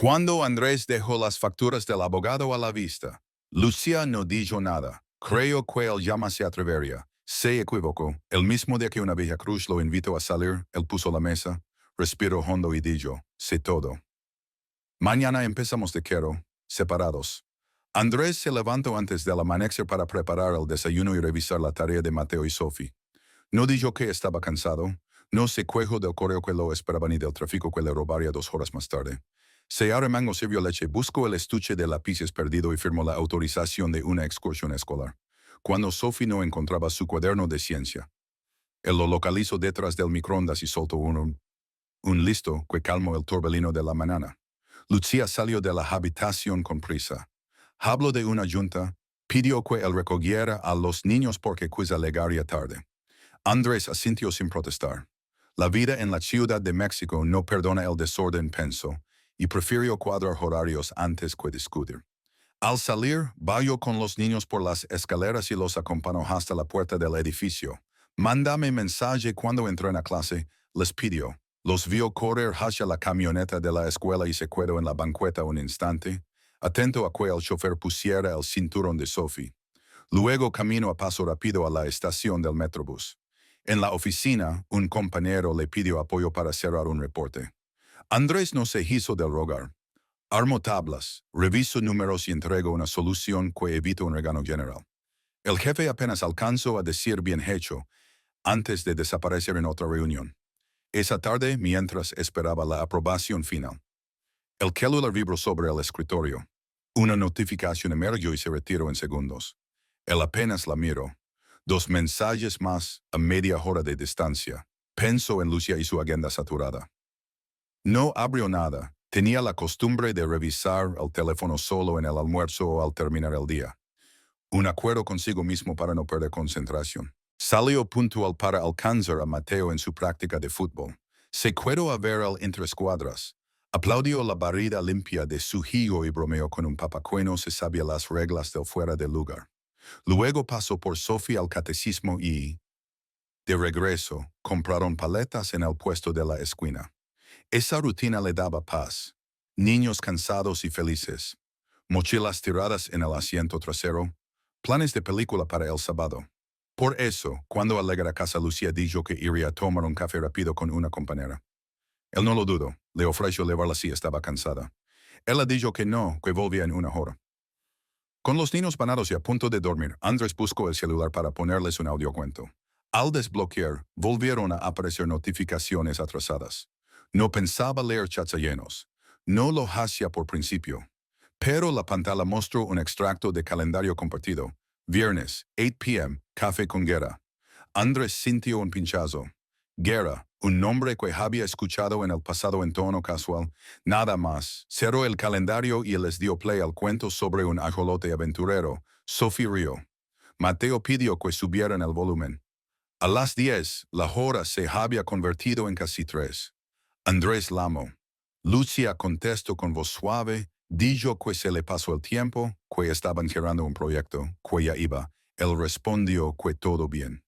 Cuando Andrés dejó las facturas del abogado a la vista, Lucía no dijo nada. Creo que él ya se atrevería. Se equivocó. El mismo día que una vieja cruz lo invitó a salir, él puso la mesa, respiró hondo y dijo, sé todo. Mañana empezamos de cero, separados. Andrés se levantó antes del amanecer para preparar el desayuno y revisar la tarea de Mateo y Sophie. No dijo que estaba cansado, no se quejó del correo que lo esperaba ni del tráfico que le robaría 2 horas más tarde. Se arremangó, sirvió leche, buscó el estuche de lápices perdido y firmó la autorización de una excursión escolar. Cuando Sophie no encontraba su cuaderno de ciencia, él lo localizó detrás del microondas y soltó un listo que calmó el torbellino de la mañana. Lucía salió de la habitación con prisa. Habló de una junta, pidió que él recogiera a los niños porque quizá llegaría tarde. Andrés asintió sin protestar. La vida en la Ciudad de México no perdona el desorden, pensó, y prefirió cuadrar horarios antes que discutir. Al salir, bajó con los niños por las escaleras y los acompañó hasta la puerta del edificio. Mándame mensaje cuando entren a clase, les pidió. Los vio correr hacia la camioneta de la escuela y se quedó en la banqueta un instante, atento a que el chofer pusiera el cinturón de Sophie. Luego caminó a paso rápido a la estación del Metrobús. En la oficina, un compañero le pidió apoyo para cerrar un reporte. Andrés no se hizo del rogar. Armó tablas, revisó números y entregó una solución que evitó un regaño general. El jefe apenas alcanzó a decir bien hecho antes de desaparecer en otra reunión. Esa tarde, mientras esperaba la aprobación final, el celular vibró sobre el escritorio. Una notificación emergió y se retiró en segundos. Él apenas la miró. 2 mensajes más a media hora de distancia. Pensó en Lucía y su agenda saturada. No abrió nada. Tenía la costumbre de revisar el teléfono solo en el almuerzo o al terminar el día. Un acuerdo consigo mismo para no perder concentración. Salió puntual para alcanzar a Mateo en su práctica de fútbol. Se quedó a ver al interescuadras. Aplaudió la barrida limpia de su hijo y bromeó con un papacueno se sabía las reglas del fuera de lugar. Luego pasó por Sophie al catecismo y, de regreso, compraron paletas en el puesto de la esquina. Esa rutina le daba paz. Niños cansados y felices. Mochilas tiradas en el asiento trasero. Planes de película para el sábado. Por eso, cuando al llegar a casa Lucía dijo que iría a tomar un café rápido con una compañera. Él no lo dudó. Le ofreció llevarla si estaba cansada. Ella dijo que no, que volvía en 1 hora. Con los niños banados y a punto de dormir, Andrés buscó el celular para ponerles un audiocuento. Al desbloquear, volvieron a aparecer notificaciones atrasadas. No pensaba leer chats llenos. No lo hacía por principio. Pero la pantalla mostró un extracto de calendario compartido. Viernes, 8 p.m., café con Guerra. Andrés sintió un pinchazo. Guerra, un nombre que había escuchado en el pasado en tono casual, nada más. Cerró el calendario y les dio play al cuento sobre un ajolote aventurero. Sophie rió. Mateo pidió que subieran el volumen. A las 10, la hora se había convertido en casi 3. Andrés llamó. Lucía contestó con voz suave, dijo que se le pasó el tiempo, que estaban girando un proyecto, que ya iba. Él respondió que todo bien.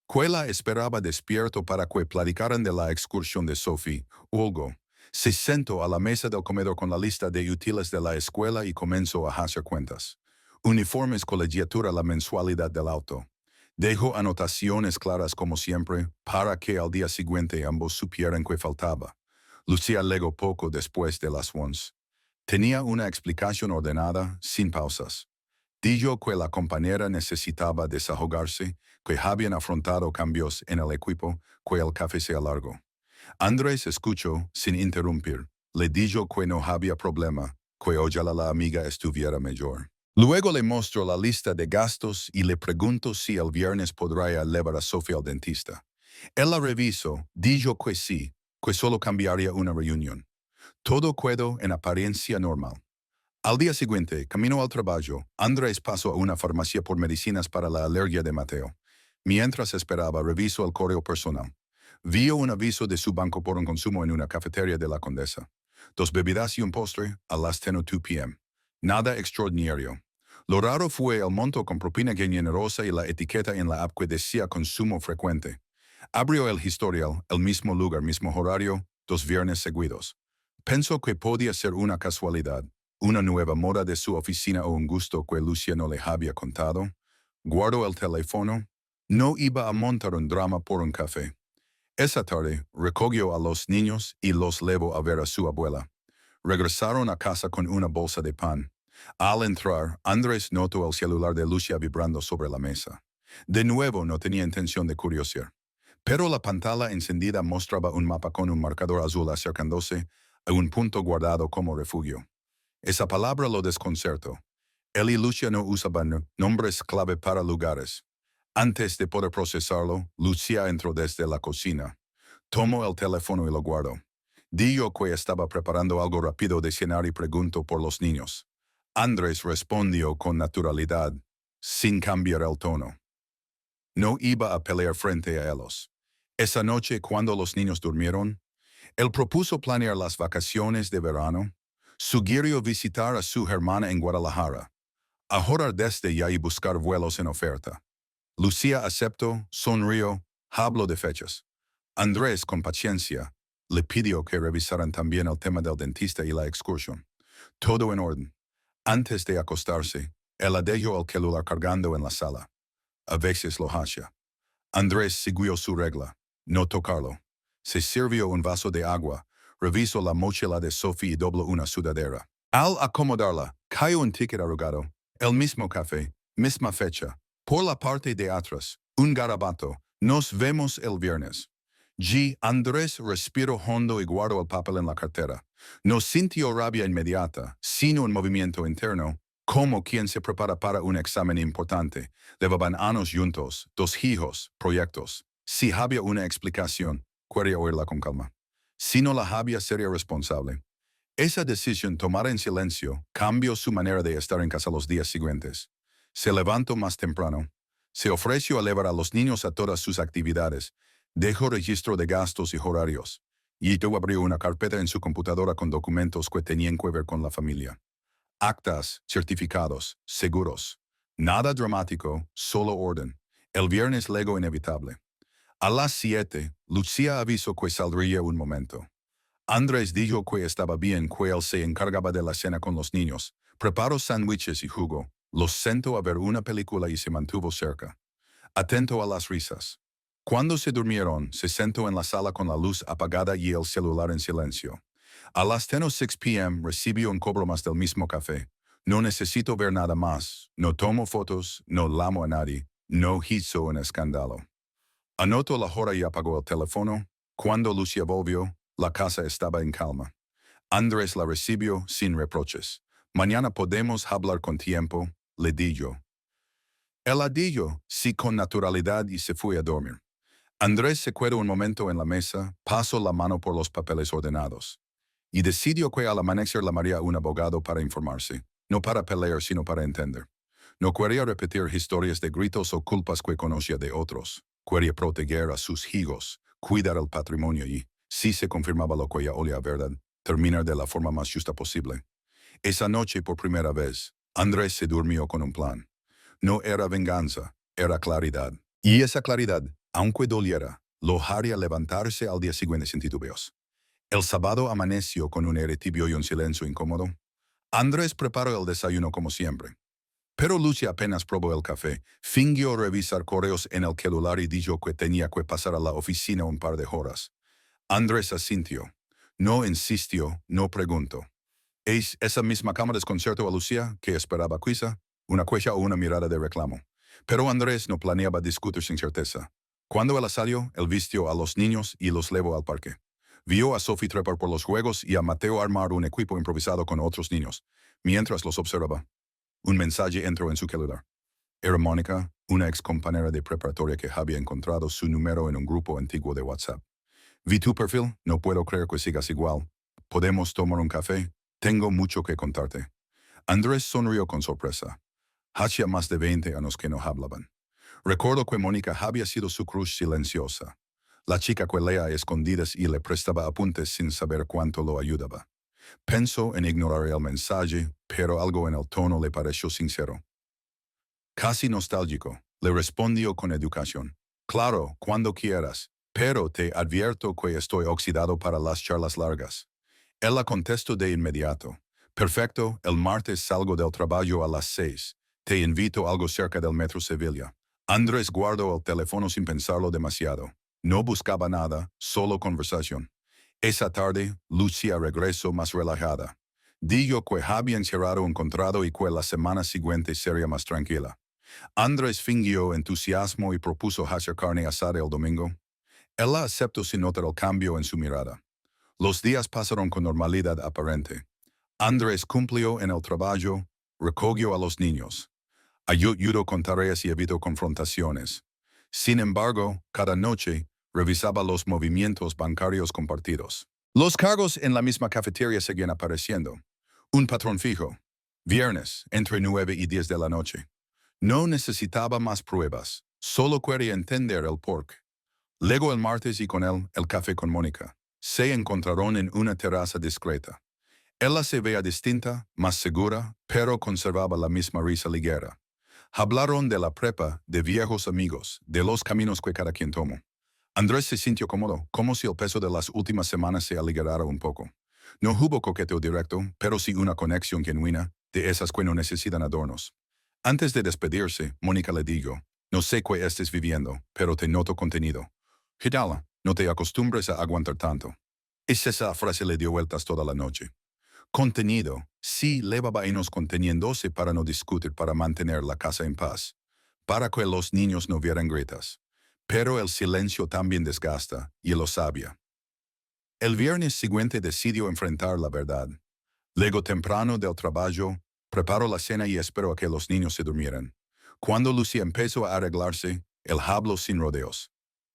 Cuela esperaba despierto para que platicaran de la excursión de Sophie. Hugo se sentó a la mesa del comedor con la lista de útiles de la escuela y comenzó a hacer cuentas. Uniformes, colegiatura, la mensualidad del auto. Dejó anotaciones claras como siempre para que al día siguiente ambos supieran que faltaba. Lucía llegó poco después de las 11. Tenía una explicación ordenada, sin pausas. Dijo que la compañera necesitaba desahogarse, que habían afrontado cambios en el equipo, que el café se alargó. Andrés escuchó, sin interrumpir. Le dijo que no había problema, que ojalá la amiga estuviera mejor. Luego le mostró la lista de gastos y le preguntó si el viernes podría llevar a Sofía al dentista. Él la revisó, dijo que sí, que solo cambiaría una reunión. Todo quedó en apariencia normal. Al día siguiente, camino al trabajo, Andrés pasó a una farmacia por medicinas para la alergia de Mateo. Mientras esperaba, revisó el correo personal. Vio un aviso de su banco por un consumo en una cafetería de la Condesa. 2 bebidas y un postre a las 10:02 p.m. Nada extraordinario. Lo raro fue el monto con propina generosa y la etiqueta en la app que decía consumo frecuente. Abrió el historial, el mismo lugar, mismo horario, 2 viernes seguidos. Pensó que podía ser una casualidad, una nueva moda de su oficina o un gusto que Lucia no le había contado. Guardó el teléfono. No iba a montar un drama por un café. Esa tarde, recogió a los niños y los llevó a ver a su abuela. Regresaron a casa con una bolsa de pan. Al entrar, Andrés notó el celular de Lucia vibrando sobre la mesa. De nuevo no tenía intención de curiosear. Pero la pantalla encendida mostraba un mapa con un marcador azul acercándose a un punto guardado como refugio. Esa palabra lo desconcertó. Él y Lucia no usaban nombres clave para lugares. Antes de poder procesarlo, Lucia entró desde la cocina. Tomó el teléfono y lo guardó. Dijo que estaba preparando algo rápido de cenar y preguntó por los niños. Andrés respondió con naturalidad, sin cambiar el tono. No iba a pelear frente a ellos. Esa noche, cuando los niños durmieron, él propuso planear las vacaciones de verano, sugirió visitar a su hermana en Guadalajara, ahorrar desde ya y buscar vuelos en oferta. Lucía aceptó, sonrió, habló de fechas. Andrés, con paciencia, le pidió que revisaran también el tema del dentista y la excursión. Todo en orden. Antes de acostarse, él dejó el celular cargando en la sala. A veces lo hacía. Andrés siguió su regla, no tocarlo. Se sirvió un vaso de agua, revisó la mochila de Sophie y dobló una sudadera. Al acomodarla, cayó un ticket arrugado, el mismo café, misma fecha. Por la parte de atrás, un garabato, nos vemos el viernes. Andrés respiró hondo y guardó el papel en la cartera. No sintió rabia inmediata, sino un movimiento interno, como quien se prepara para un examen importante. Llevaban años juntos, dos hijos, proyectos. Si había una explicación, quería oírla con calma. Si no la había, sería responsable. Esa decisión tomada en silencio cambió su manera de estar en casa los días siguientes. Se levantó más temprano. Se ofreció a llevar a los niños a todas sus actividades. Dejó registro de gastos y horarios. Y abrió una carpeta en su computadora con documentos que tenían que ver con la familia. Actas, certificados, seguros. Nada dramático, solo orden. El viernes legó inevitable. A las 7, Lucía avisó que saldría un momento. Andrés dijo que estaba bien, que él se encargaba de la cena con los niños. Preparó sándwiches y jugo. Los sentó a ver una película y se mantuvo cerca, atento a las risas. Cuando se durmieron, se sentó en la sala con la luz apagada y el celular en silencio. A las 10:06 p.m. recibió un cobro más del mismo café. No necesito ver nada más. No tomo fotos, no lamo a nadie, no hizo un escándalo. Anotó la hora y apagó el teléfono. Cuando Lucia volvió, la casa estaba en calma. Andrés la recibió sin reproches. Mañana podemos hablar con tiempo, le dijo. Él dijo, sí con naturalidad y se fue a dormir. Andrés se quedó un momento en la mesa, pasó la mano por los papeles ordenados. Y decidió que al amanecer llamaría a un abogado para informarse, no para pelear sino para entender. No quería repetir historias de gritos o culpas que conocía de otros. Quería proteger a sus hijos, cuidar el patrimonio y, si se confirmaba lo que ya olía a verdad, terminar de la forma más justa posible. Esa noche, por primera vez, Andrés se durmió con un plan. No era venganza, era claridad. Y esa claridad, aunque doliera, lo haría levantarse al día siguiente sin titubeos. El sábado amaneció con un aire tibio y un silencio incómodo. Andrés preparó el desayuno como siempre. Pero Lucia apenas probó el café, fingió revisar correos en el celular y dijo que tenía que pasar a la oficina un par de horas. Andrés asintió. No insistió, no preguntó. ¿Es esa misma cama desconcertó a Lucia, que esperaba quizá una queja o una mirada de reclamo? Pero Andrés no planeaba discutir sin certeza. Cuando él salió, él vistió a los niños y los llevó al parque. Vio a Sophie trepar por los juegos y a Mateo armar un equipo improvisado con otros niños. Mientras los observaba, un mensaje entró en su celular. Era Mónica, una ex compañera de preparatoria que había encontrado su número en un grupo antiguo de WhatsApp. Vi tu perfil, no puedo creer que sigas igual. ¿Podemos tomar un café? Tengo mucho que contarte. Andrés sonrió con sorpresa. Hacía más de 20 años que no hablaban. Recuerdo que Mónica había sido su crush silenciosa. La chica que leía a escondidas y le prestaba apuntes sin saber cuánto lo ayudaba. Pensó en ignorar el mensaje, pero algo en el tono le pareció sincero. Casi nostálgico, le respondió con educación. Claro, cuando quieras, pero te advierto que estoy oxidado para las charlas largas. Ella contestó de inmediato. Perfecto, el martes salgo del trabajo a las 6. Te invito a algo cerca del Metro Sevilla. Andrés guardó el teléfono sin pensarlo demasiado. No buscaba nada, solo conversación. Esa tarde, Lucia regresó más relajada. Dijo que había encontrado y que la semana siguiente sería más tranquila. Andrés fingió entusiasmo y propuso hacer carne asada el domingo. Ella aceptó sin notar el cambio en su mirada. Los días pasaron con normalidad aparente. Andrés cumplió en el trabajo, recogió a los niños. Ayudó con tareas y evitó confrontaciones. Sin embargo, cada noche, revisaba los movimientos bancarios compartidos. Los cargos en la misma cafetería seguían apareciendo. Un patrón fijo. Viernes, entre 9 y 10 de la noche. No necesitaba más pruebas, solo quería entender el porqué. Luego el martes y con él, el café con Mónica. Se encontraron en una terraza discreta. Ella se veía distinta, más segura, pero conservaba la misma risa ligera. Hablaron de la prepa, de viejos amigos, de los caminos que cada quien tomó. Andrés se sintió cómodo, como si el peso de las últimas semanas se aligerara un poco. No hubo coqueteo directo, pero sí una conexión genuina, de esas que no necesitan adornos. Antes de despedirse, Mónica le dijo, no sé qué estés viviendo, pero te noto contenido. Gitala, no te acostumbres a aguantar tanto. Esa frase le dio vueltas toda la noche. Contenido, sí, levaba años conteniéndose para no discutir, para mantener la casa en paz, para que los niños no vieran gritas. Pero el silencio también desgasta, y lo sabía. El viernes siguiente decidió enfrentar la verdad. Luego temprano del trabajo, preparó la cena y esperó a que los niños se durmieran. Cuando Lucía empezó a arreglarse, él habló sin rodeos.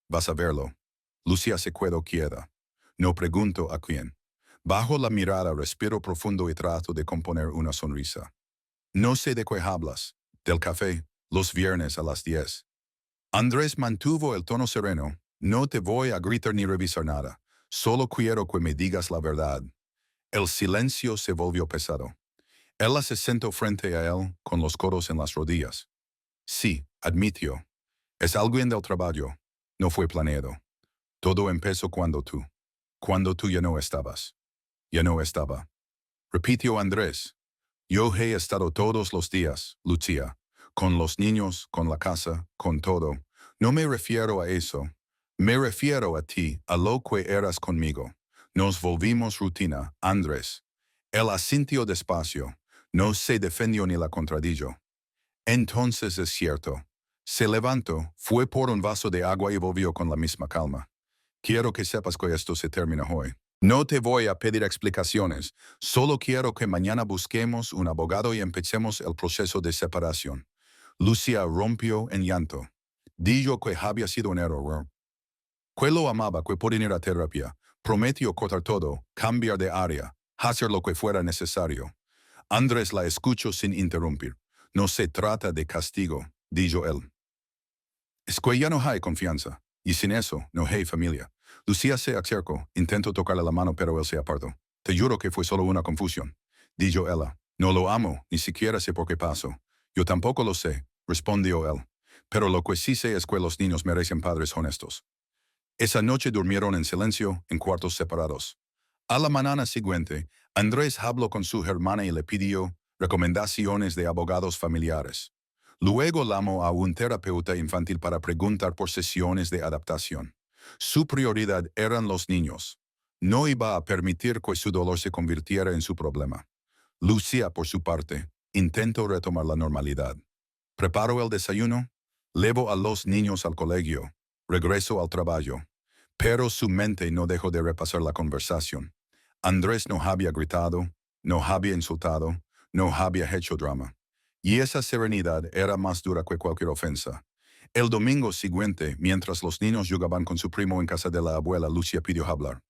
Vas a verlo. Lucía se quedó quieta. No pregunto a quién. Bajo la mirada respiro profundo y trato de componer una sonrisa. No sé de qué hablas. Del café, los viernes a las 10. Andrés mantuvo el tono sereno. No te voy a gritar ni revisar nada. Solo quiero que me digas la verdad. El silencio se volvió pesado. Ella se sentó frente a él, con los codos en las rodillas. Sí, admitió. Es alguien del trabajo. No fue planeado. Todo empezó cuando tú ya no estabas. Ya no estaba. Repitió Andrés. Yo he estado todos los días, Lucía. Con los niños, con la casa, con todo. No me refiero a eso. Me refiero a ti, a lo que eras conmigo. Nos volvimos rutina, Andrés. Él asintió despacio. No se defendió ni la contradijo. Entonces es cierto. Se levantó, fue por un vaso de agua y volvió con la misma calma. Quiero que sepas que esto se termina hoy. No te voy a pedir explicaciones. Solo quiero que mañana busquemos un abogado y empecemos el proceso de separación. Lucía rompió en llanto. Dijo que había sido un error. Que lo amaba, que podía ir a terapia. Prometió cortar todo, cambiar de área, hacer lo que fuera necesario. Andrés la escuchó sin interrumpir. No se trata de castigo, dijo él. Es que ya no hay confianza, y sin eso no hay familia. Lucía se acercó, intentó tocarle la mano, pero él se apartó. Te juro que fue solo una confusión, dijo ella. No lo amo, ni siquiera sé por qué pasó. Yo tampoco lo sé, respondió él. Pero lo que sí sé es que los niños merecen padres honestos. Esa noche durmieron en silencio, en cuartos separados. A la mañana siguiente, Andrés habló con su hermana y le pidió recomendaciones de abogados familiares. Luego llamó a un terapeuta infantil para preguntar por sesiones de adaptación. Su prioridad eran los niños. No iba a permitir que su dolor se convirtiera en su problema. Lucía, por su parte, intentó retomar la normalidad. Preparó el desayuno, llevó a los niños al colegio, regresó al trabajo. Pero su mente no dejó de repasar la conversación. Andrés no había gritado, no había insultado, no había hecho drama. Y esa serenidad era más dura que cualquier ofensa. El domingo siguiente, mientras los niños jugaban con su primo en casa de la abuela, Lucía pidió hablar.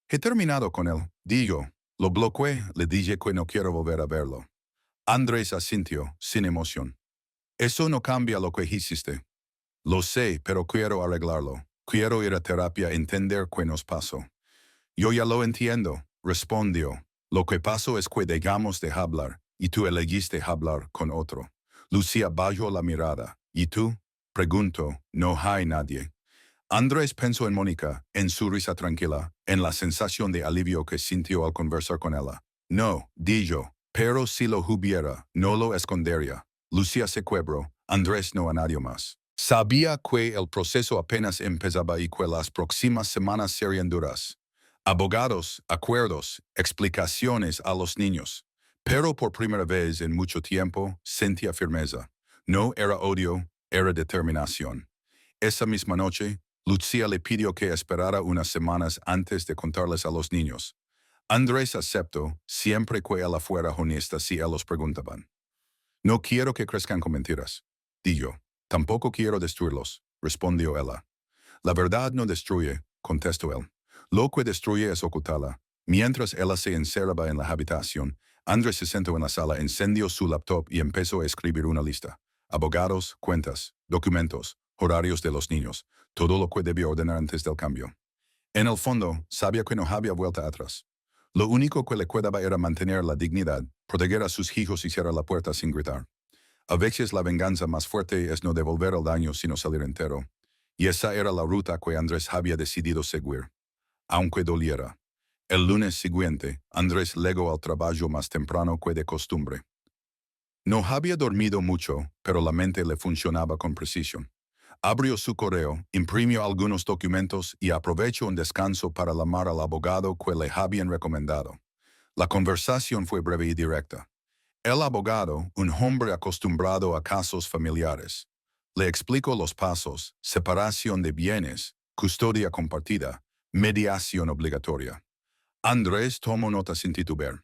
He terminado con él, dijo. Lo bloqueé, le dije que no quiero volver a verlo. Andrés asintió, sin emoción. Eso no cambia lo que hiciste. Lo sé, pero quiero arreglarlo. Quiero ir a terapia, entender qué nos pasó. Yo ya lo entiendo, respondió. Lo que pasó es que dejamos de hablar, y tú elegiste hablar con otro. Lucía bajó la mirada. ¿Y tú? Preguntó. No hay nadie. Andrés pensó en Mónica, en su risa tranquila, en la sensación de alivio que sintió al conversar con ella. No, dijo, pero si lo hubiera, no lo escondería. Lucía se quebró, Andrés no a nadie más. Sabía que el proceso apenas empezaba y que las próximas semanas serían duras. Abogados, acuerdos, explicaciones a los niños. Pero por primera vez en mucho tiempo sentía firmeza. No era odio, era determinación. Esa misma noche, Lucía le pidió que esperara unas semanas antes de contarles a los niños. Andrés aceptó, siempre que ella fuera honesta si ellos preguntaban. No quiero que crezcan con mentiras, dijo. Tampoco quiero destruirlos, respondió ella. La verdad no destruye, contestó él. Lo que destruye es ocultarla. Mientras ella se encerraba en la habitación, Andrés se sentó en la sala, encendió su laptop y empezó a escribir una lista. Abogados, cuentas, documentos, horarios de los niños, todo lo que debía ordenar antes del cambio. En el fondo, sabía que no había vuelta atrás. Lo único que le quedaba era mantener la dignidad, proteger a sus hijos y cerrar la puerta sin gritar. A veces la venganza más fuerte es no devolver el daño sino salir entero. Y esa era la ruta que Andrés había decidido seguir. Aunque doliera. El lunes siguiente, Andrés llegó al trabajo más temprano que de costumbre. No había dormido mucho, pero la mente le funcionaba con precisión. Abrió su correo, imprimió algunos documentos y aprovechó un descanso para llamar al abogado que le habían recomendado. La conversación fue breve y directa. El abogado, un hombre acostumbrado a casos familiares, le explicó los pasos: separación de bienes, custodia compartida, mediación obligatoria. Andrés tomó nota sin titubear.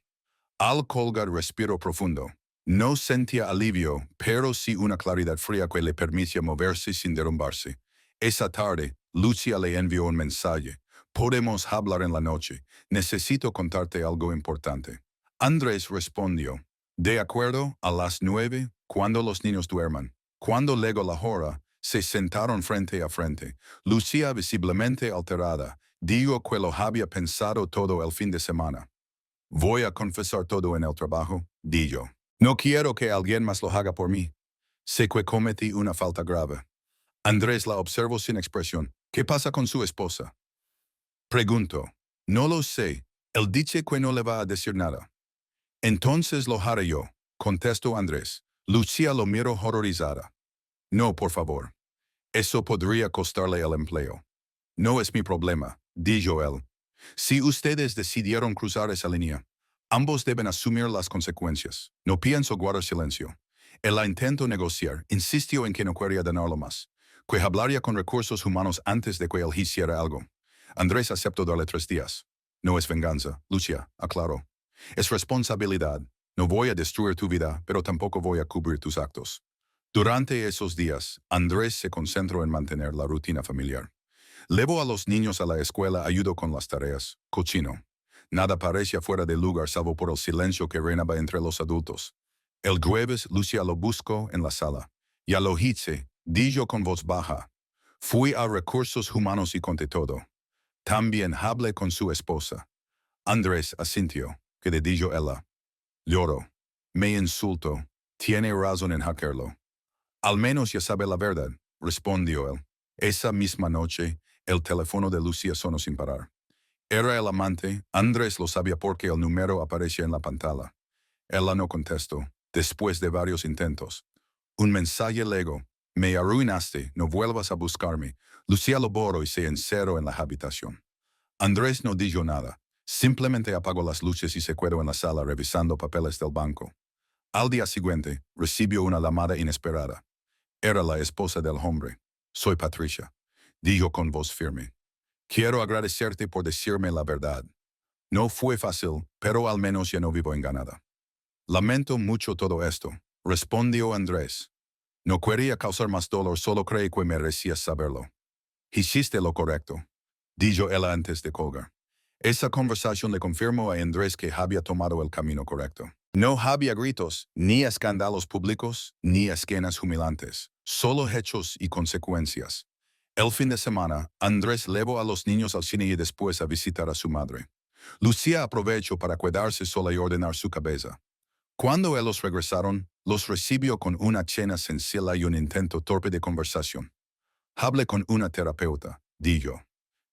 Al colgar respiró profundo. No sentía alivio, pero sí una claridad fría que le permitía moverse sin derrumbarse. Esa tarde, Lucia le envió un mensaje. Podemos hablar en la noche. Necesito contarte algo importante. Andrés respondió. De acuerdo, a las 9, cuando los niños duerman. Cuando llegó la hora, se sentaron frente a frente. Lucía, visiblemente alterada, dijo que lo había pensado todo el fin de semana. Voy a confesar todo en el trabajo, dijo. No quiero que alguien más lo haga por mí. Sé que cometí una falta grave. Andrés la observó sin expresión. ¿Qué pasa con su esposa? Preguntó. No lo sé. Él dice que no le va a decir nada. Entonces lo haré yo, contestó Andrés. Lucía lo miró horrorizada. No, por favor. Eso podría costarle el empleo. No es mi problema, dijo él. Si ustedes decidieron cruzar esa línea, ambos deben asumir las consecuencias. No pienso guardar silencio. Él la intentó negociar, insistió en que no quería ganarlo más, que hablaría con recursos humanos antes de que él hiciera algo. Andrés aceptó darle 3 días. No es venganza, Lucia, aclaró. Es responsabilidad. No voy a destruir tu vida, pero tampoco voy a cubrir tus actos. Durante esos días, Andrés se concentró en mantener la rutina familiar. Llevó a los niños a la escuela, ayudó con las tareas. Cochino. Nada parecía fuera de lugar salvo por el silencio que reinaba entre los adultos. El jueves, Lucia lo buscó en la sala. Ya lo hice, dijo con voz baja. Fui a recursos humanos y conté todo. También hablé con su esposa. Andrés asintió, que le dijo ella. Lloró. Me insultó. Tiene razón en hacerlo. Al menos ya sabe la verdad, respondió él. Esa misma noche, el teléfono de Lucía sonó sin parar. Era el amante. Andrés lo sabía porque el número aparecía en la pantalla. Ella no contestó, después de varios intentos. Un mensaje legó. Me arruinaste, no vuelvas a buscarme. Lucía lo borró y se encerró en la habitación. Andrés no dijo nada. Simplemente apagó las luces y se quedó en la sala revisando papeles del banco. Al día siguiente, recibió una llamada inesperada. Era la esposa del hombre. Soy Patricia, dijo con voz firme. Quiero agradecerte por decirme la verdad. No fue fácil, pero al menos ya no vivo engañada. Lamento mucho todo esto, respondió Andrés. No quería causar más dolor, solo creí que merecías saberlo. Hiciste lo correcto, dijo él antes de colgar. Esa conversación le confirmó a Andrés que había tomado el camino correcto. No había gritos, ni escándalos públicos, ni escenas humilantes, solo hechos y consecuencias. El fin de semana, Andrés llevó a los niños al cine y después a visitar a su madre. Lucía aprovechó para quedarse sola y ordenar su cabeza. Cuando ellos regresaron, los recibió con una cena sencilla y un intento torpe de conversación. Hablé con una terapeuta, di yo.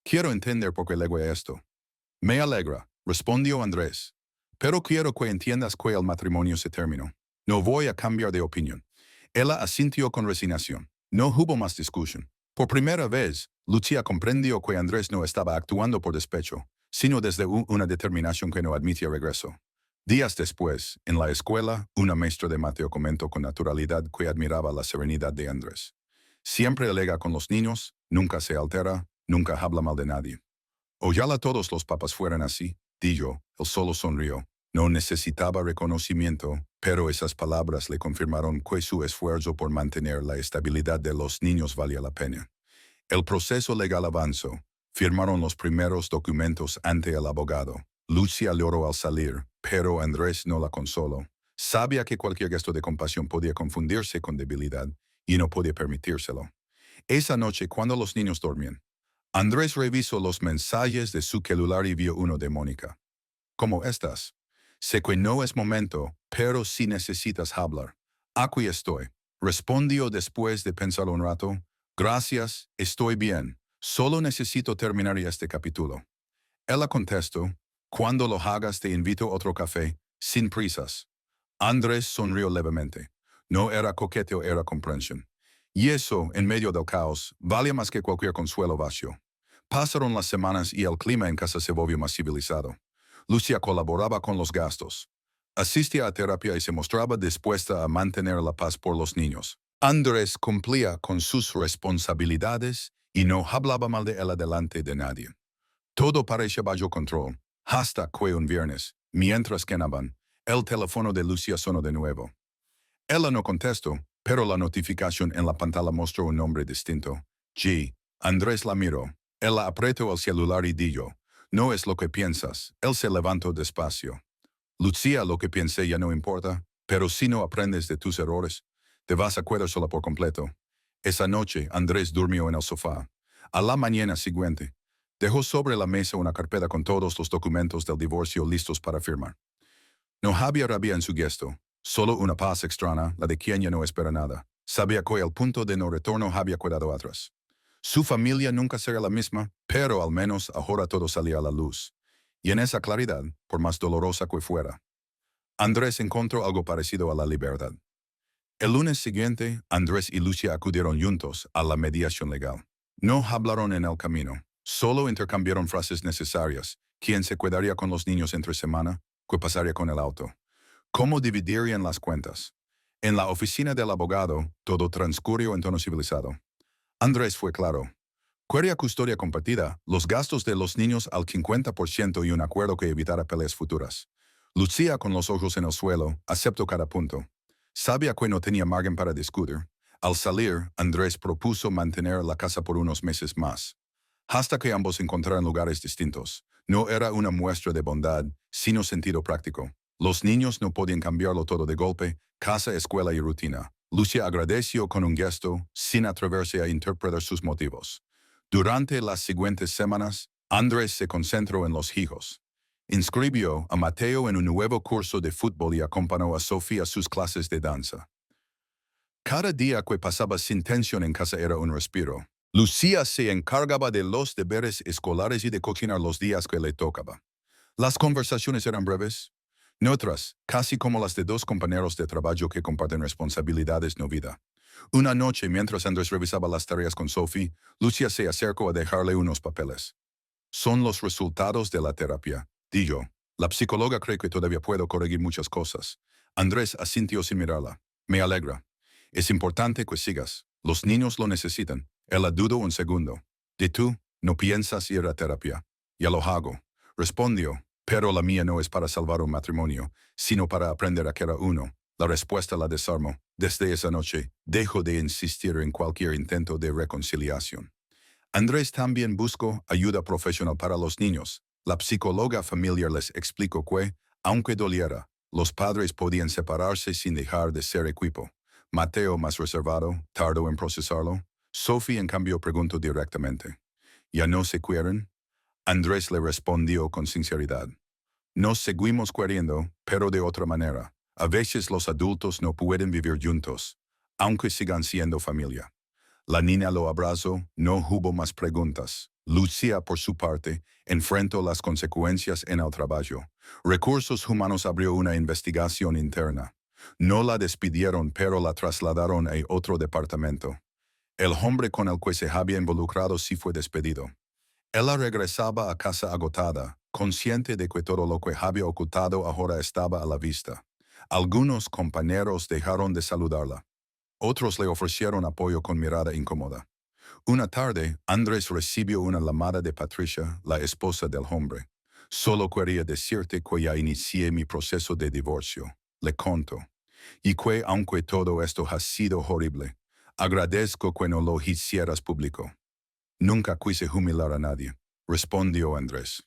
Quiero entender por qué legua esto. Me alegra, respondió Andrés. Pero quiero que entiendas que el matrimonio se terminó. No voy a cambiar de opinión. Ella asintió con resignación. No hubo más discusión. Por primera vez, Lucía comprendió que Andrés no estaba actuando por despecho, sino desde una determinación que no admitía regreso. Días después, en la escuela, una maestra de Mateo comentó con naturalidad que admiraba la serenidad de Andrés. Siempre alega con los niños, nunca se altera, nunca habla mal de nadie. Ojalá todos los papas fueran así, dijo, él solo sonrió. No necesitaba reconocimiento, pero esas palabras le confirmaron que su esfuerzo por mantener la estabilidad de los niños valía la pena. El proceso legal avanzó. Firmaron los primeros documentos ante el abogado. Lucia lloró al salir, pero Andrés no la consoló. Sabía que cualquier gesto de compasión podía confundirse con debilidad y no podía permitírselo. Esa noche, cuando los niños dormían, Andrés revisó los mensajes de su celular y vio uno de Mónica. ¿Cómo estás? Sé que no es momento, pero si necesitas hablar. Aquí estoy. Respondió después de pensar un rato. Gracias, estoy bien. Solo necesito terminar este capítulo. Ella contestó. Cuando lo hagas te invito a otro café, sin prisas. Andrés sonrió levemente. No era coqueteo, era comprensión. Y eso, en medio del caos, valía más que cualquier consuelo vacío. Pasaron las semanas y el clima en casa se volvió más civilizado. Lucia colaboraba con los gastos. Asistía a terapia y se mostraba dispuesta a mantener la paz por los niños. Andrés cumplía con sus responsabilidades y no hablaba mal de él delante de nadie. Todo parecía bajo control, hasta que un viernes, mientras cenaban, el teléfono de Lucia sonó de nuevo. Ella no contestó, pero la notificación en la pantalla mostró un nombre distinto. G. Andrés la miró. Ella apretó el celular y dijo, no es lo que piensas. Él se levantó despacio. Lucía, lo que pensé ya no importa, pero si no aprendes de tus errores, te vas a quedar sola por completo. Esa noche, Andrés durmió en el sofá. A la mañana siguiente, dejó sobre la mesa una carpeta con todos los documentos del divorcio listos para firmar. No había rabia en su gesto, solo una paz extraña, la de quien ya no espera nada. Sabía que el punto de no retorno había quedado atrás. Su familia nunca será la misma, pero al menos ahora todo salía a la luz. Y en esa claridad, por más dolorosa que fuera, Andrés encontró algo parecido a la libertad. El lunes siguiente, Andrés y Lucia acudieron juntos a la mediación legal. No hablaron en el camino, solo intercambiaron frases necesarias. ¿Quién se quedaría con los niños entre semana? ¿Qué pasaría con el auto? ¿Cómo dividirían las cuentas? En la oficina del abogado, todo transcurrió en tono civilizado. Andrés fue claro. Quería custodia compartida, los gastos de los niños al 50% y un acuerdo que evitara peleas futuras. Lucía, con los ojos en el suelo, aceptó cada punto. Sabía que no tenía margen para discutir. Al salir, Andrés propuso mantener la casa por unos meses más, hasta que ambos encontraran lugares distintos. No era una muestra de bondad, sino sentido práctico. Los niños no podían cambiarlo todo de golpe, casa, escuela y rutina. Lucia agradeció con un gesto, sin atreverse a interpretar sus motivos. Durante las siguientes semanas, Andrés se concentró en los hijos. Inscribió a Mateo en un nuevo curso de fútbol y acompañó a Sofía a sus clases de danza. Cada día que pasaba sin tensión en casa era un respiro. Lucía se encargaba de los deberes escolares y de cocinar los días que le tocaba. Las conversaciones eran breves, neutras, casi como las de dos compañeros de trabajo que comparten responsabilidades no vida. Una noche, mientras Andrés revisaba las tareas con Sophie, Lucia se acercó a dejarle unos papeles. Son los resultados de la terapia, dijo. La psicóloga cree que todavía puedo corregir muchas cosas. Andrés asintió sin mirarla. Me alegra. Es importante que sigas. Los niños lo necesitan. Ella dudó un segundo. ¿Y tú? ¿No piensas ir a terapia? Ya lo hago. Respondió. Pero la mía no es para salvar un matrimonio, sino para aprender a querer uno. La respuesta la desarmó. Desde esa noche, dejó de insistir en cualquier intento de reconciliación. Andrés también buscó ayuda profesional para los niños. La psicóloga familiar les explicó que, aunque doliera, los padres podían separarse sin dejar de ser equipo. Mateo, más reservado, tardó en procesarlo. Sophie, en cambio, preguntó directamente. ¿Ya no se quieren? Andrés le respondió con sinceridad. Nos seguimos queriendo, pero de otra manera. A veces los adultos no pueden vivir juntos, aunque sigan siendo familia. La niña lo abrazó, no hubo más preguntas. Lucía, por su parte, enfrentó las consecuencias en el trabajo. Recursos Humanos abrió una investigación interna. No la despidieron, pero la trasladaron a otro departamento. El hombre con el que se había involucrado sí fue despedido. Ella regresaba a casa agotada, consciente de que todo lo que había ocultado ahora estaba a la vista. Algunos compañeros dejaron de saludarla. Otros le ofrecieron apoyo con mirada incómoda. Una tarde, Andrés recibió una llamada de Patricia, la esposa del hombre. Solo quería decirte que ya inicié mi proceso de divorcio. Le conto. Y que aunque todo esto ha sido horrible, agradezco que no lo hicieras público. Nunca quise humillar a nadie, respondió Andrés.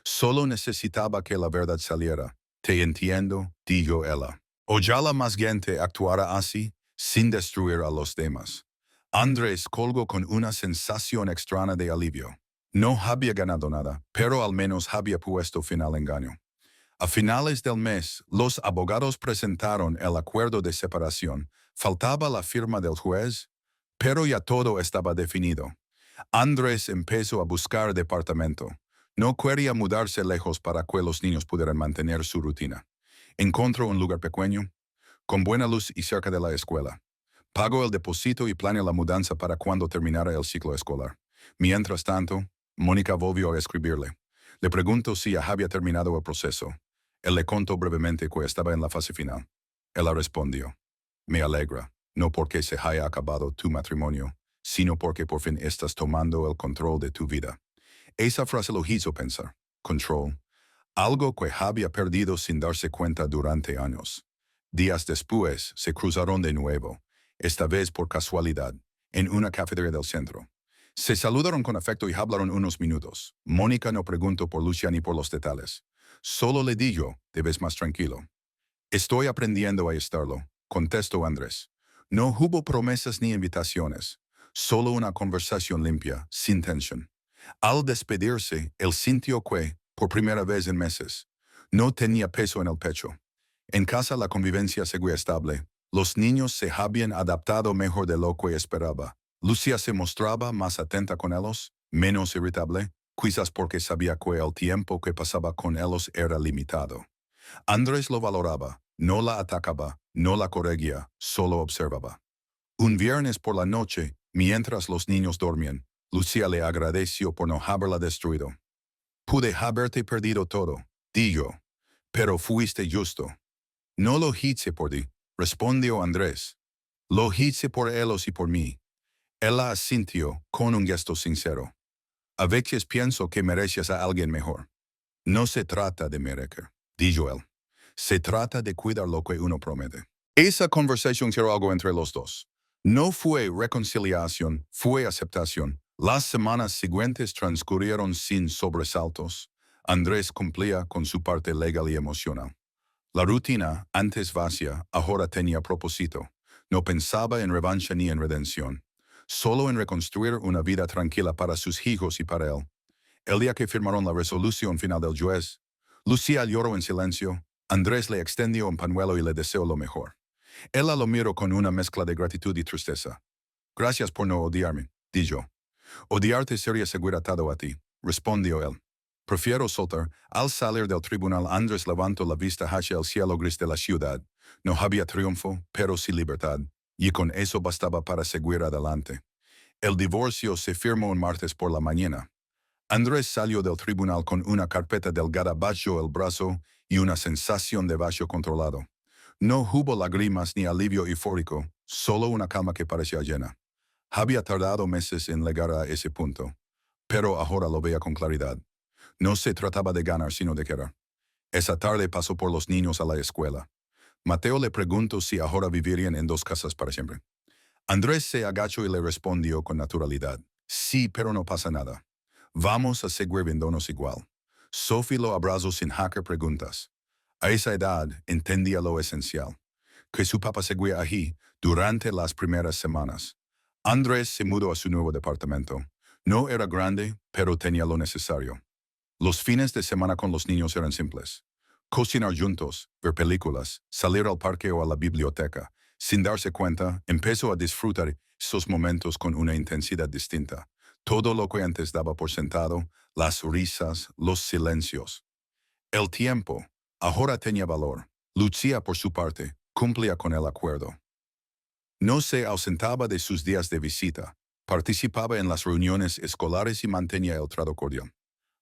Solo necesitaba que la verdad saliera. Te entiendo, dijo ella. Ojalá más gente actuara así, sin destruir a los demás. Andrés colgó con una sensación extraña de alivio. No había ganado nada, pero al menos había puesto fin al engaño. A finales del mes, los abogados presentaron el acuerdo de separación. Faltaba la firma del juez, pero ya todo estaba definido. Andrés empezó a buscar departamento. No quería mudarse lejos para que los niños pudieran mantener su rutina. Encontró un lugar pequeño, con buena luz y cerca de la escuela. Pagó el depósito y planeó la mudanza para cuando terminara el ciclo escolar. Mientras tanto, Mónica volvió a escribirle. Le preguntó si ya había terminado el proceso. Él le contó brevemente que estaba en la fase final. Ella respondió. Me alegra, no porque se haya acabado tu matrimonio, sino porque por fin estás tomando el control de tu vida. Esa frase lo hizo pensar. Control. Algo que había perdido sin darse cuenta durante años. Días después, se cruzaron de nuevo, esta vez por casualidad, en una cafetería del centro. Se saludaron con afecto y hablaron unos minutos. Mónica no preguntó por Lucia ni por los detalles. Solo le dijo, te ves más tranquilo. Estoy aprendiendo a estarlo, contestó Andrés. No hubo promesas ni invitaciones, solo una conversación limpia, sin tensión. Al despedirse, él sintió que, por primera vez en meses, no tenía peso en el pecho. En casa la convivencia seguía estable. Los niños se habían adaptado mejor de lo que esperaba. Lucía se mostraba más atenta con ellos, menos irritable, quizás porque sabía que el tiempo que pasaba con ellos era limitado. Andrés lo valoraba, no la atacaba, no la corregía, solo observaba. Un viernes por la noche, mientras los niños dormían, Lucía le agradeció por no haberla destruido. Pude haberte perdido todo, dijo, pero fuiste justo. No lo hice por ti, respondió Andrés. Lo hice por ellos y por mí. Ella asintió con un gesto sincero. A veces pienso que mereces a alguien mejor. No se trata de merecer, dijo él. Se trata de cuidar lo que uno promete. Esa conversación tiró algo entre los dos. No fue reconciliación, fue aceptación. Las semanas siguientes transcurrieron sin sobresaltos. Andrés cumplía con su parte legal y emocional. La rutina, antes vacía, ahora tenía propósito. No pensaba en revancha ni en redención. Solo en reconstruir una vida tranquila para sus hijos y para él. El día que firmaron la resolución final del juez, Lucía lloró en silencio. Andrés le extendió un pañuelo y le deseó lo mejor. Ella lo miró con una mezcla de gratitud y tristeza. Gracias por no odiarme, dijo. Odiarte sería seguir atado a ti, respondió él. Prefiero soltar. Al salir del tribunal, Andrés levantó la vista hacia el cielo gris de la ciudad. No había triunfo, pero sí libertad, y con eso bastaba para seguir adelante. El divorcio se firmó un martes por la mañana. Andrés salió del tribunal con una carpeta delgada bajo el brazo y una sensación de vacío controlado. No hubo lágrimas ni alivio eufórico, solo una calma que parecía llena. Había tardado meses en llegar a ese punto, pero ahora lo veía con claridad. No se trataba de ganar, sino de querer. Esa tarde pasó por los niños a la escuela. Mateo le preguntó si ahora vivirían en dos casas para siempre. Andrés se agachó y le respondió con naturalidad. Sí, pero no pasa nada. Vamos a seguir viéndonos igual. Sophie lo abrazó sin hacer preguntas. A esa edad entendía lo esencial, que su papá seguía allí durante las primeras semanas. Andrés se mudó a su nuevo departamento. No era grande, pero tenía lo necesario. Los fines de semana con los niños eran simples. Cocinar juntos, ver películas, salir al parque o a la biblioteca, Sin darse cuenta, empezó a disfrutar esos momentos con una intensidad distinta. Todo lo que antes daba por sentado, las risas, los silencios. El tiempo, ahora tenía valor. Lucía, por su parte, cumplía con el acuerdo. No se ausentaba de sus días de visita, participaba en las reuniones escolares y mantenía el trato cordial.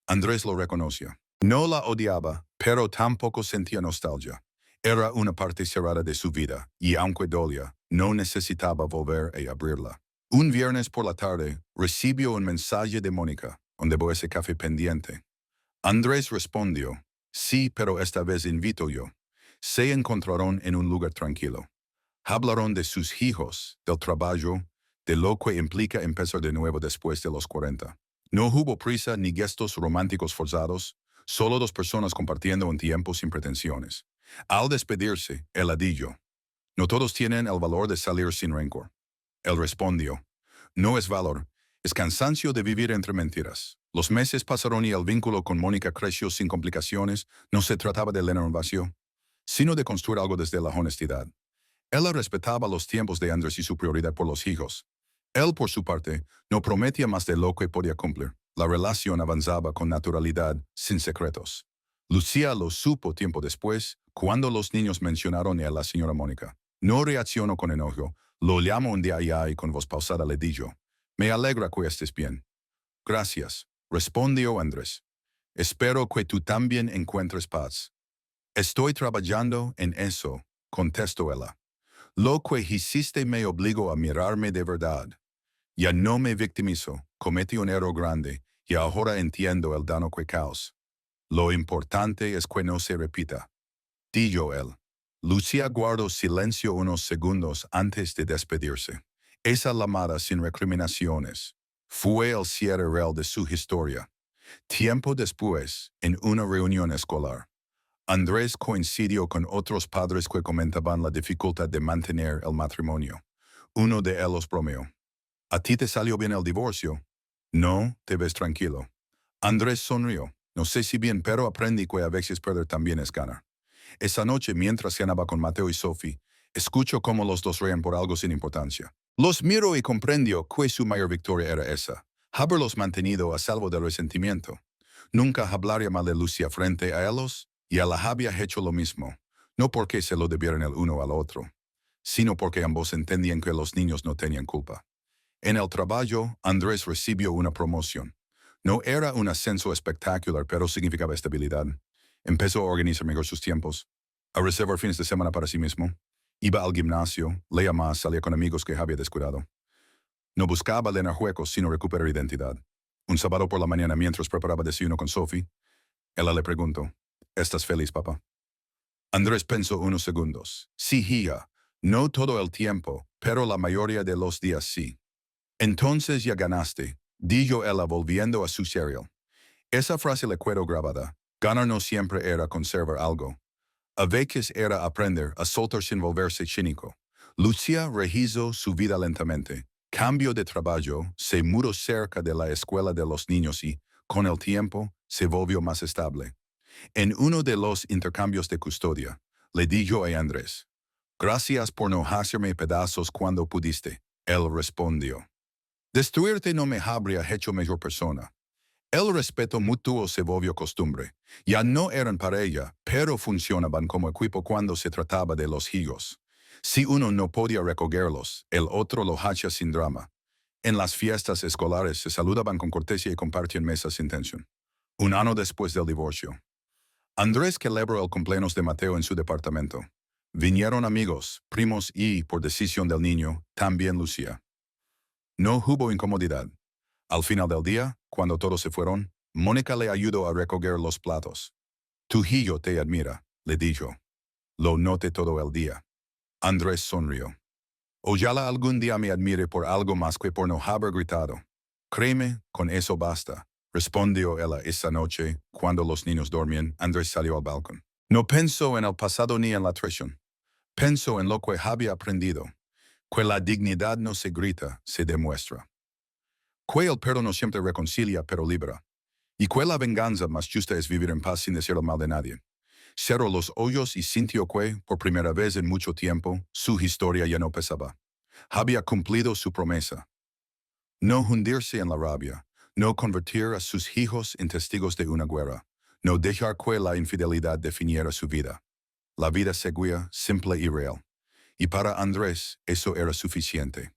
Andrés lo reconocía. No la odiaba, pero tampoco sentía nostalgia. Era una parte cerrada de su vida, y aunque dolía, no necesitaba volver a abrirla. Un viernes por la tarde, recibió un mensaje de Mónica, donde dejó ese café pendiente. Andrés respondió, sí, pero esta vez invito yo. Se encontraron en un lugar tranquilo. Hablaron de sus hijos, del trabajo, de lo que implica empezar de nuevo después de los 40. No hubo prisa ni gestos románticos forzados, solo dos personas compartiendo un tiempo sin pretensiones. Al despedirse, él dijo, no todos tienen el valor de salir sin rencor. Él respondió, no es valor, es cansancio de vivir entre mentiras. Los meses pasaron y el vínculo con Mónica creció sin complicaciones. No se trataba de llenar un vacío, sino de construir algo desde la honestidad. Ella respetaba los tiempos de Andrés y su prioridad por los hijos. Él, por su parte, no prometía más de lo que podía cumplir. La relación avanzaba con naturalidad, sin secretos. Lucía lo supo tiempo después, cuando los niños mencionaron a la señora Mónica. No reaccionó con enojo, lo llamó un día y con voz pausada le dijo, me alegra que estés bien. Gracias, respondió Andrés. Espero que tú también encuentres paz. Estoy trabajando en eso, contestó ella. Lo que hiciste me obligó a mirarme de verdad. Ya no me victimizo, cometí un error grande y ahora entiendo el daño que causó. Lo importante es que no se repita, dijo él. Lucía guardó silencio unos segundos antes de despedirse. Esa llamada sin recriminaciones fue el cierre real de su historia. Tiempo después, en una reunión escolar, Andrés coincidió con otros padres que comentaban la dificultad de mantener el matrimonio. Uno de ellos bromeó. ¿A ti te salió bien el divorcio? No, te ves tranquilo. Andrés sonrió. No sé si bien, pero aprendí que a veces perder también es ganar. Esa noche, mientras cenaba con Mateo y Sophie, escucho cómo los dos reían por algo sin importancia. Los miro y comprendió que su mayor victoria era esa, haberlos mantenido a salvo del resentimiento. Nunca hablaría mal de Lucía frente a ellos, y ella había hecho lo mismo, no porque se lo debieran el uno al otro, sino porque ambos entendían que los niños no tenían culpa. En el trabajo, Andrés recibió una promoción. No era un ascenso espectacular, pero significaba estabilidad. Empezó a organizar mejor sus tiempos, a reservar fines de semana para sí mismo. Iba al gimnasio, leía más, salía con amigos que había descuidado. No buscaba llenar huecos, sino recuperar identidad. Un sábado por la mañana, mientras preparaba desayuno con Sophie, ella le preguntó, ¿estás feliz, papá? Andrés pensó unos segundos. Sí, hija, no todo el tiempo, pero la mayoría de los días sí. Entonces ya ganaste, dijo ella volviendo a su cereal. Esa frase le quedó grabada. Ganar no siempre era conservar algo. A veces era aprender a soltar sin volverse cínico. Lucía rehizo su vida lentamente. Cambio de trabajo, se mudó cerca de la escuela de los niños y, con el tiempo, se volvió más estable. En uno de los intercambios de custodia, le dijo a Andrés, gracias por no hacerme pedazos cuando pudiste. Él respondió, destruirte no me habría hecho mejor persona. El respeto mutuo se volvió costumbre. Ya no eran pareja, pero funcionaban como equipo cuando se trataba de los hijos. Si uno no podía recogerlos, el otro lo hacía sin drama. En las fiestas escolares se saludaban con cortesía y compartían mesas sin tensión. Un año después del divorcio, Andrés celebró el cumpleaños de Mateo en su departamento. Vinieron amigos, primos y, por decisión del niño, también Lucía. No hubo incomodidad. Al final del día, cuando todos se fueron, Mónica le ayudó a recoger los platos. Tu hijo te admira, le dijo. Lo noté todo el día. Andrés sonrió. Ojalá algún día me admire por algo más que por no haber gritado. Créeme, con eso basta, respondió ella esa noche. Cuando los niños dormían, Andrés salió al balcón. No pensó en el pasado ni en la traición. Pensó en lo que había aprendido. Que la dignidad no se grita, se demuestra. Que el perdón no siempre reconcilia, pero libera. Y que la venganza más justa es vivir en paz sin decir el mal de nadie. Cerró los ojos y sintió que, por primera vez en mucho tiempo, su historia ya no pesaba. Había cumplido su promesa. No hundirse en la rabia, no convertir a sus hijos en testigos de una guerra, no dejar que la infidelidad definiera su vida. La vida seguía simple y real. Y para Andrés eso era suficiente.